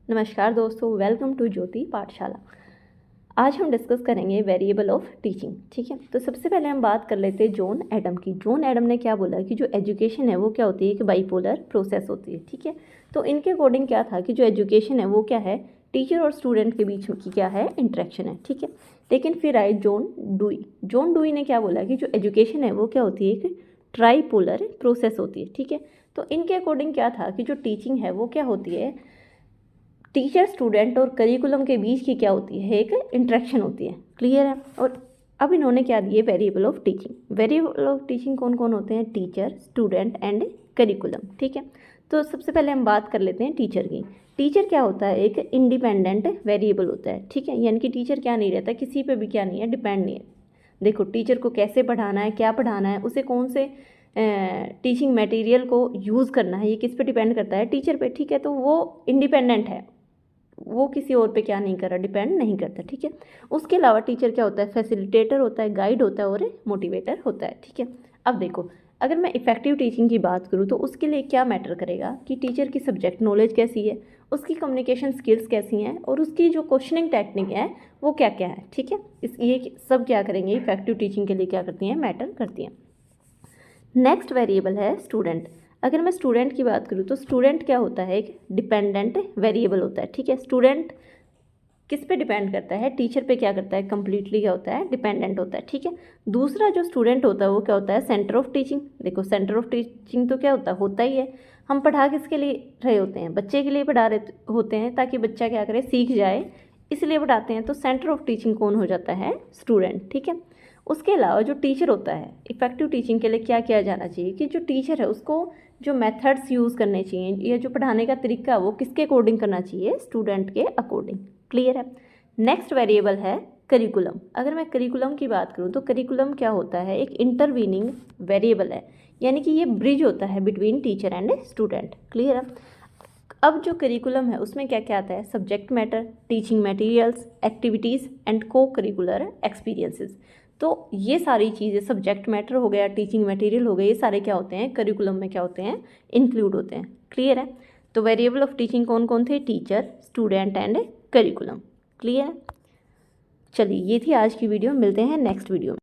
नमस्कार दोस्तों, welcome to ज्योति पाठशाला। आज हम डिस्कस करेंगे वेरिएबल ऑफ टीचिंग। ठीक है, तो सबसे पहले हम बात कर लेते हैं जॉन एडम की। जॉन एडम ने क्या बोला कि जो एजुकेशन है वो क्या होती है कि बाइपोलर प्रोसेस होती है। ठीक है, तो इनके अकॉर्डिंग क्या था कि जो एजुकेशन है वो क्या है, टीचर और स्टूडेंट के बीच की क्या है, इंटरेक्शन है। ठीक है, लेकिन फिर आए जॉन डुई। जॉन डुई ने क्या बोला कि जो एजुकेशन है वो क्या होती है, एक ट्राईपोलर प्रोसेस होती है। ठीक है, तो इनके अकॉर्डिंग क्या था कि जो टीचिंग है वो क्या होती है, टीचर स्टूडेंट और करिकुलम के बीच की क्या होती है, एक इंटरेक्शन होती है। क्लियर है। और अब इन्होंने क्या दिए, variable of teaching. Variable of teaching कौन कौन होते हैं, टीचर, स्टूडेंट एंड करिकुलम। ठीक है, तो सबसे पहले हम बात कर लेते हैं टीचर की। टीचर क्या होता है, एक इंडिपेंडेंट वेरिएबल होता है। ठीक है, यानी कि टीचर क्या नहीं रहता, किसी पे भी क्या नहीं है, डिपेंड नहीं है। देखो, टीचर को कैसे पढ़ाना है, क्या पढ़ाना है, उसे कौन से टीचिंग मटेरियल को यूज़ करना है, ये किस पे डिपेंड करता है, टीचर पे। ठीक है, तो वो इंडिपेंडेंट है, वो किसी और पे क्या नहीं कर रहा, डिपेंड नहीं करता। ठीक है, उसके अलावा टीचर क्या होता है, फैसिलिटेटर होता है, गाइड होता है और मोटिवेटर होता है। ठीक है, अब देखो, अगर मैं इफेक्टिव टीचिंग की बात करूँ तो उसके लिए क्या मैटर करेगा कि टीचर की सब्जेक्ट नॉलेज कैसी है, उसकी कम्युनिकेशन स्किल्स कैसी हैं और उसकी जो क्वेश्चनिंग टेक्निक है वो क्या क्या है। ठीक है, ये सब क्या करेंगे, इफेक्टिव टीचिंग के लिए क्या करती हैं, मैटर करती हैं। नेक्स्ट वेरिएबल है स्टूडेंट। अगर मैं स्टूडेंट की बात करूँ तो स्टूडेंट क्या होता है, एक डिपेंडेंट वेरिएबल होता है। ठीक है, स्टूडेंट किस पे डिपेंड करता है, टीचर पे क्या करता है, कंप्लीटली क्या होता है, डिपेंडेंट होता है। ठीक है, दूसरा जो स्टूडेंट होता है वो क्या होता है, सेंटर ऑफ टीचिंग। देखो, सेंटर ऑफ टीचिंग तो क्या होता ही है। हम पढ़ा किसके लिए रहे होते हैं, बच्चे के लिए पढ़ा रहे होते हैं, ताकि बच्चा क्या करे, सीख जाए, इसलिए पढ़ाते हैं। तो सेंटर ऑफ टीचिंग कौन हो जाता है, स्टूडेंट। ठीक है, उसके अलावा जो टीचर होता है, इफेक्टिव टीचिंग के लिए क्या किया जाना चाहिए कि जो टीचर है उसको जो मेथड्स यूज़ करने चाहिए या जो पढ़ाने का तरीका वो किसके अकॉर्डिंग करना चाहिए, स्टूडेंट के अकॉर्डिंग। क्लियर है। नेक्स्ट वेरिएबल है करिकुलम। अगर मैं करिकुलम की बात करूँ तो करिकुलम क्या होता है, एक इंटरवीनिंग वेरिएबल है, यानी कि ये ब्रिज होता है between teacher and student. Clear है। अब जो करिकुलम है उसमें क्या क्या आता है, subject matter, teaching materials, activities and को करिकुलर एक्सपीरियंसेस। तो ये सारी चीज़ें, सब्जेक्ट मैटर हो गया, टीचिंग मटेरियल हो गए, ये सारे क्या होते हैं, करिकुलम में क्या होते हैं, इंक्लूड होते हैं। क्लियर है। तो वेरिएबल ऑफ टीचिंग कौन कौन थे, teacher, student and curriculum. Clear है। चलिए, ये थी आज की वीडियो, मिलते हैं नेक्स्ट वीडियो में।